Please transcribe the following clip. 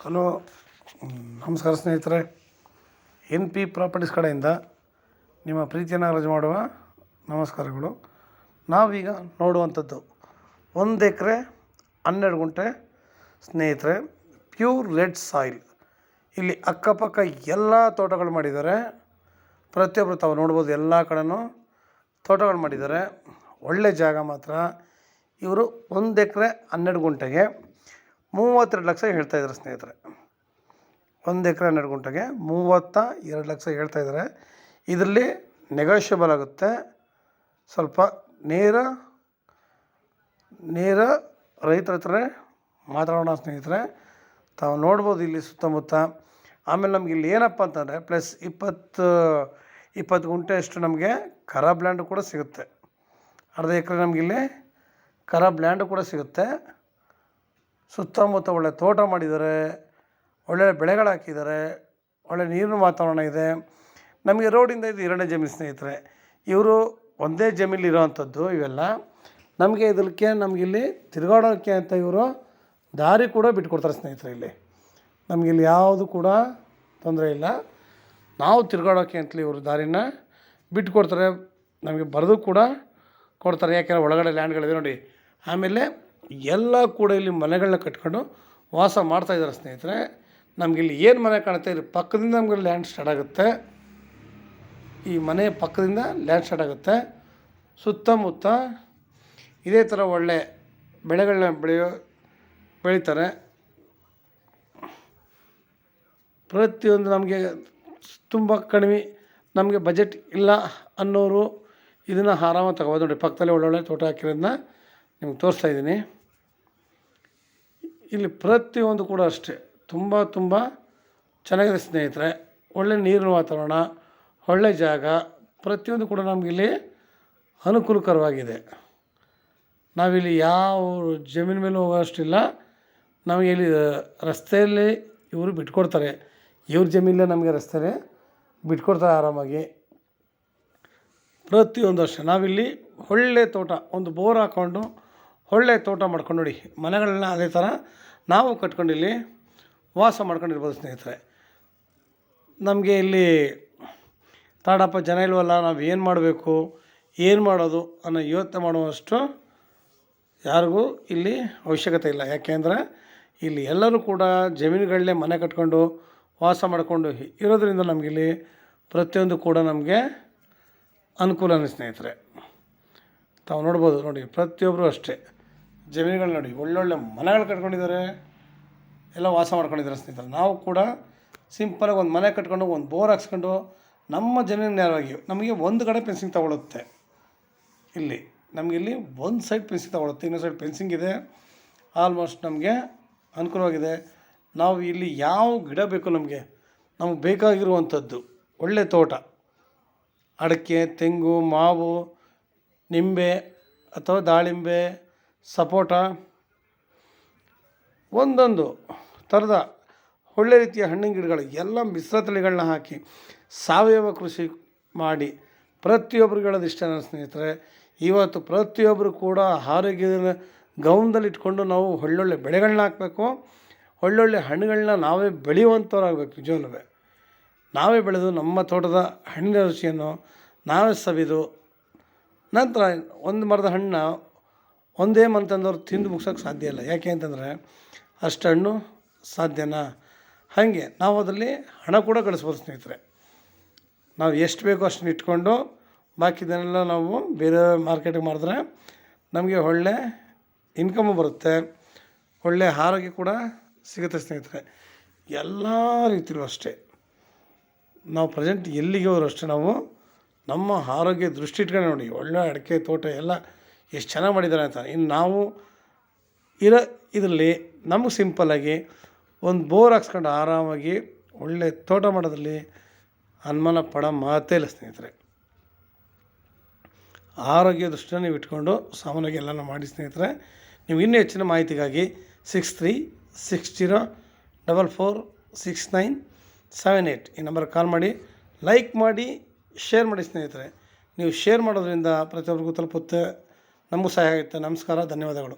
Hello, ನಮಸ್ಕಾರ ಸ್ನೇಹಿತರೆ. N P properties ಕಡೆಯಿಂದ ನಿಮ್ಮ ಪ್ರೀತಿಯನ್ನು ರಜೆ ಮಾಡುವ ನಮಸ್ಕಾರಗಳು. ನಾವೀಗ ನೋಡುವಂಥದ್ದು 1 ಎಕರೆ 12 ಗುಂಟೆ ಸ್ನೇಹಿತರೆ, ಪ್ಯೂರ್ ರೆಡ್ ಸಾಯಿಲ್. ಇಲ್ಲಿ ಅಕ್ಕಪಕ್ಕ ಎಲ್ಲ ತೋಟಗಳು ಮಾಡಿದ್ದಾರೆ. ಪ್ರತಿಯೊಬ್ಬರು ತಾವು ನೋಡ್ಬೋದು, ಎಲ್ಲ ಕಡೆನೂ ತೋಟಗಳು ಮಾಡಿದ್ದಾರೆ. ಒಳ್ಳೆ ಜಾಗ ಮಾತ್ರ. ಇವರು 1 ಎಕರೆ 12 ಗುಂಟೆಗೆ 32 ಲಕ್ಷ ಹೇಳ್ತಾಯಿದ್ದಾರೆ ಸ್ನೇಹಿತರೆ. 1 ಎಕರೆ 12 ಗುಂಟೆಗೆ 32 ಲಕ್ಷ ಹೇಳ್ತಾಯಿದ್ದಾರೆ. ಇದರಲ್ಲಿ ನೆಗೋಷಿಯಬಲ್ ಆಗುತ್ತೆ. ಸ್ವಲ್ಪ ನೇರ ರೈತರ ಹತ್ರ ಮಾತಾಡೋಣ ಸ್ನೇಹಿತರೆ. ತಾವು ನೋಡ್ಬೋದು ಇಲ್ಲಿ ಸುತ್ತಮುತ್ತ. ಆಮೇಲೆ ನಮ್ಗೆ ಇಲ್ಲಿ ಏನಪ್ಪ ಅಂತಂದರೆ ಪ್ಲಸ್ 20 ಗುಂಟೆ ಅಷ್ಟು ನಮಗೆ ಖರಾಬ್ ಲ್ಯಾಂಡು ಕೂಡ ಸಿಗುತ್ತೆ. ಅರ್ಧ ಎಕರೆ ನಮಗಿಲ್ಲಿ ಖರಾಬ್ ಲ್ಯಾಂಡು ಕೂಡ ಸಿಗುತ್ತೆ. ಸುತ್ತಮುತ್ತ ಒಳ್ಳೆ ತೋಟ ಮಾಡಿದ್ದಾರೆ, ಒಳ್ಳೆಯ ಬೆಳೆಗಳು ಹಾಕಿದ್ದಾರೆ, ಒಳ್ಳೆ ನೀರಿನ ವಾತಾವರಣ ಇದೆ. ನಮಗೆ ರೋಡಿಂದ ಇದು 2ನೇ ಜಮೀನು ಸ್ನೇಹಿತರೆ. ಇವರು ಒಂದೇ ಜಮೀನಲ್ಲಿ ಇರೋವಂಥದ್ದು ಇವೆಲ್ಲ. ನಮಗೆ ನಮಗಿಲ್ಲಿ ತಿರುಗಾಡೋಕ್ಕೆ ಅಂತ ಇವರು ದಾರಿ ಕೂಡ ಬಿಟ್ಕೊಡ್ತಾರೆ ಸ್ನೇಹಿತರೆ. ನಮಗಿಲ್ಲಿ ಯಾವುದು ಕೂಡ ತೊಂದರೆ ಇಲ್ಲ. ನಾವು ತಿರುಗಾಡೋಕ್ಕೆ ಅಂತಲೇ ಇವರು ದಾರಿನ ಬಿಟ್ಕೊಡ್ತಾರೆ. ನಮಗೆ ಬರೆದು ಕೂಡ ಕೊಡ್ತಾರೆ, ಯಾಕೆಂದರೆ ಒಳಗಡೆ ಲ್ಯಾಂಡ್ಗಳಿದೆ ನೋಡಿ. ಆಮೇಲೆ ಎಲ್ಲ ಕೂಡ ಇಲ್ಲಿ ಮನೆಗಳನ್ನ ಕಟ್ಕೊಂಡು ವಾಸ ಮಾಡ್ತಾಯಿದ್ದಾರೆ ಸ್ನೇಹಿತರೆ. ನಮಗಿಲ್ಲಿ ಏನು ಮನೆ ಕಾಣುತ್ತೆ, ಇದ್ರ ಪಕ್ಕದಿಂದ ನಮಗೆ ಲ್ಯಾಂಡ್ ಸ್ಟಾರ್ಟ್ ಆಗುತ್ತೆ. ಈ ಮನೆ ಪಕ್ಕದಿಂದ ಲ್ಯಾಂಡ್ ಸ್ಟಾರ್ಟ್ ಆಗುತ್ತೆ. ಸುತ್ತಮುತ್ತ ಇದೇ ಥರ ಒಳ್ಳೆ ಬೆಳೆಗಳನ್ನ ಬೆಳೀತಾರೆ. ಪ್ರತಿಯೊಂದು ನಮಗೆ ತುಂಬ ಕಡಿಮೆ, ನಮಗೆ ಬಜೆಟ್ ಇಲ್ಲ ಅನ್ನೋರು ಇದನ್ನು ಆರಾಮಾಗಿ ತಗೋಬೋದು ನೋಡಿ. ಪಕ್ಕದಲ್ಲಿ ಒಳ್ಳೊಳ್ಳೆ ತೋಟ ಹಾಕಿರೋದನ್ನ ನಿಮ್ಗೆ ತೋರಿಸ್ತಾಯಿದ್ದೀನಿ. ಇಲ್ಲಿ ಪ್ರತಿಯೊಂದು ಕೂಡ ಅಷ್ಟೇ ತುಂಬ ಚೆನ್ನಾಗಿದೆ ಸ್ನೇಹಿತರೆ. ಒಳ್ಳೆ ನೀರಿನ ವಾತಾವರಣ, ಒಳ್ಳೆ ಜಾಗ, ಪ್ರತಿಯೊಂದು ಕೂಡ ನಮಗಿಲ್ಲಿ ಅನುಕೂಲಕರವಾಗಿದೆ. ನಾವಿಲ್ಲಿ ಯಾವ ಜಮೀನು ಮೇಲೆ ಹೋಗೋಷ್ಟಿಲ್ಲ. ನಮಗೆ ಇಲ್ಲಿ ರಸ್ತೆಯಲ್ಲಿ ಇವರು ಬಿಟ್ಕೊಡ್ತಾರೆ. ಇವ್ರ ಜಮೀನಲ್ಲೇ ನಮಗೆ ರಸ್ತೆಯಲ್ಲಿ ಬಿಟ್ಕೊಡ್ತಾರೆ ಆರಾಮಾಗಿ. ಪ್ರತಿಯೊಂದು ಅಷ್ಟೇ ನಾವಿಲ್ಲಿ ಒಳ್ಳೆ ತೋಟ, ಒಂದು ಬೋರ್ ಹಾಕ್ಕೊಂಡು ಒಳ್ಳೆ ತೋಟ ಮಾಡ್ಕೊಂಡು ನೋಡಿ, ಮನೆಗಳನ್ನ ಅದೇ ಥರ ನಾವು ಕಟ್ಕೊಂಡಿಲ್ಲಿ ವಾಸ ಮಾಡ್ಕೊಂಡಿರ್ಬೋದು ಸ್ನೇಹಿತರೆ. ನಮಗೆ ಇಲ್ಲಿ ತಾಡಪ್ಪ ಜನ ಇಲ್ವಲ್ಲ, ನಾವು ಏನು ಮಾಡಬೇಕು, ಏನು ಮಾಡೋದು ಅನ್ನೋ ಯೋಚನೆ ಮಾಡುವಷ್ಟು ಯಾರಿಗೂ ಇಲ್ಲಿ ಅವಶ್ಯಕತೆ ಇಲ್ಲ. ಯಾಕೆಂದರೆ ಇಲ್ಲಿ ಎಲ್ಲರೂ ಕೂಡ ಜಮೀನುಗಳಲ್ಲೇ ಮನೆ ಕಟ್ಕೊಂಡು ವಾಸ ಮಾಡಿಕೊಂಡು ಇರೋದ್ರಿಂದ ನಮಗಿಲ್ಲಿ ಪ್ರತಿಯೊಂದು ಕೂಡ ನಮಗೆ ಅನುಕೂಲನೇ ಸ್ನೇಹಿತರೆ. ತಾವು ನೋಡ್ಬೋದು ನೋಡಿ, ಪ್ರತಿಯೊಬ್ಬರು ಅಷ್ಟೇ ಜಮೀನುಗಳು ನೋಡಿ, ಒಳ್ಳೊಳ್ಳೆ ಮನೆಗಳು ಕಟ್ಕೊಂಡಿದ್ದಾರೆ, ಎಲ್ಲ ವಾಸ ಮಾಡ್ಕೊಂಡಿದ್ದಾರೆ ಸ್ನೇಹಿತರೆ. ನಾವು ಕೂಡ ಸಿಂಪಲಾಗಿ ಒಂದು ಮನೆ ಕಟ್ಕೊಂಡು ಒಂದು ಬೋರ್ ಹಾಕ್ಸ್ಕೊಂಡು ನಮ್ಮ ಜಮೀನು ನೇರವಾಗಿ ನಮಗೆ ಒಂದು ಕಡೆ ಫೆನ್ಸಿಂಗ್ ತಗೊಳುತ್ತೆ. ನಮಗಿಲ್ಲಿ ಒಂದು ಸೈಡ್ ಫೆನ್ಸಿಂಗ್ ತಗೊಳುತ್ತೆ, ಇನ್ನೊಂದು ಸೈಡ್ ಫೆನ್ಸಿಂಗ್ ಇದೆ. ಆಲ್ಮೋಸ್ಟ್ ನಮಗೆ ಅನುಕೂಲವಾಗಿದೆ. ನಾವು ಇಲ್ಲಿ ಯಾವ ಗಿಡ ಬೇಕು ನಮಗೆ ಬೇಕಾಗಿರುವಂಥದ್ದು ಒಳ್ಳೆ ತೋಟ, ಅಡಿಕೆ, ತೆಂಗು, ಮಾವು, ನಿಂಬೆ ಅಥವಾ ದಾಳಿಂಬೆ, ಸಪೋಟ, ಒಂದೊಂದು ಥರದ ಒಳ್ಳೆ ರೀತಿಯ ಹಣ್ಣಿನ ಗಿಡಗಳು ಎಲ್ಲ ಮಿಶ್ರ ತಳಿಗಳನ್ನ ಹಾಕಿ ಸಾವಯವ ಕೃಷಿ ಮಾಡಿ ಪ್ರತಿಯೊಬ್ಬರಿಗೆ ಹೇಳೋದು ಇಷ್ಟ ನನ್ನ ಸ್ನೇಹಿತರೆ. ಇವತ್ತು ಪ್ರತಿಯೊಬ್ಬರು ಕೂಡ ಆರೋಗ್ಯದ ಗಮನದಲ್ಲಿ ಇಟ್ಕೊಂಡು ನಾವು ಒಳ್ಳೊಳ್ಳೆ ಬೆಳೆಗಳನ್ನ ಹಾಕಬೇಕು, ಒಳ್ಳೊಳ್ಳೆ ಹಣ್ಣುಗಳನ್ನ ನಾವೇ ಬೆಳೆಯುವಂಥವ್ರಾಗಬೇಕು. ನಿಜವಲ್ಲವೇ ನಾವೇ ಬೆಳೆದು ನಮ್ಮ ತೋಟದ ಹಣ್ಣಿನ ರುಚಿಯನ್ನು ನಾವೇ ಸವಿದು ನಂತರ ಒಂದು ಮರದ ಹಣ್ಣು ಒಂದೇ ಮಂತಂದವ್ರು ತಿಂದು ಮುಗ್ಸೋಕ್ಕೆ ಸಾಧ್ಯ ಇಲ್ಲ. ಯಾಕೆ ಅಂತಂದರೆ ಅಷ್ಟು ಹಣ್ಣು ಸಾಧ್ಯನಾ? ಹಾಗೆ ನಾವು ಅದರಲ್ಲಿ ಹಣ ಕೂಡ ಗಳಿಸ್ಬೋದು ಸ್ನೇಹಿತರೆ. ನಾವು ಎಷ್ಟು ಬೇಕೋ ಅಷ್ಟನ್ನು ಇಟ್ಕೊಂಡು ಬಾಕಿದನ್ನೆಲ್ಲ ನಾವು ಬೇರೆ ಮಾರ್ಕೆಟಿಗೆ ಮಾಡಿದ್ರೆ ನಮಗೆ ಒಳ್ಳೆ ಇನ್ಕಮು ಬರುತ್ತೆ, ಒಳ್ಳೆಯ ಆರೋಗ್ಯ ಕೂಡ ಸಿಗುತ್ತೆ ಸ್ನೇಹಿತರೆ. ಎಲ್ಲ ರೀತಿಯಲ್ಲೂ ಅಷ್ಟೇ ನಾವು ಪ್ರೆಸೆಂಟ್ ಎಲ್ಲಿಗೆ ಹೋದ್ರು ಅಷ್ಟೇ ನಾವು ನಮ್ಮ ಆರೋಗ್ಯ ದೃಷ್ಟಿ ಇಟ್ಕೊಂಡು ನೋಡಿ, ಒಳ್ಳೆ ಅಡಿಕೆ ತೋಟ ಎಲ್ಲ ಎಷ್ಟು ಚೆನ್ನಾಗಿ ಮಾಡಿದ್ದಾರೆ ಅಂತ. ಇನ್ನು ನಾವು ಇದರಲ್ಲಿ ನಮಗೆ ಸಿಂಪಲ್ಲಾಗಿ ಒಂದು ಬೋರ್ ಹಾಕ್ಸ್ಕೊಂಡು ಆರಾಮಾಗಿ ಒಳ್ಳೆ ತೋಟ ಮಾಡೋದ್ರಲ್ಲಿ ಅನುಮಾನ ಪಡೋ ಮಾತೇ ಇಲ್ಲ ಸ್ನೇಹಿತರೆ. ಆರೋಗ್ಯ ದೃಷ್ಟಿನ ನೀವು ಇಟ್ಕೊಂಡು ಸಾಮಾನ್ಯವಾಗಿ ಎಲ್ಲನೂ ಮಾಡಿ ಸ್ನೇಹಿತರೆ. ನೀವು ಇನ್ನೂ ಹೆಚ್ಚಿನ ಮಾಹಿತಿಗಾಗಿ 6360446978 ಈ ನಂಬರ್ಗೆ ಕಾಲ್ ಮಾಡಿ, ಲೈಕ್ ಮಾಡಿ, ಶೇರ್ ಮಾಡಿ ಸ್ನೇಹಿತರೆ. ನೀವು ಶೇರ್ ಮಾಡೋದ್ರಿಂದ ಪ್ರತಿಯೊಬ್ಬರಿಗೂ ತಲುಪುತ್ತೆ, ನಮಗೂ ಸಹಾಯ ಆಗುತ್ತೆ. ನಮಸ್ಕಾರ, ಧನ್ಯವಾದಗಳು.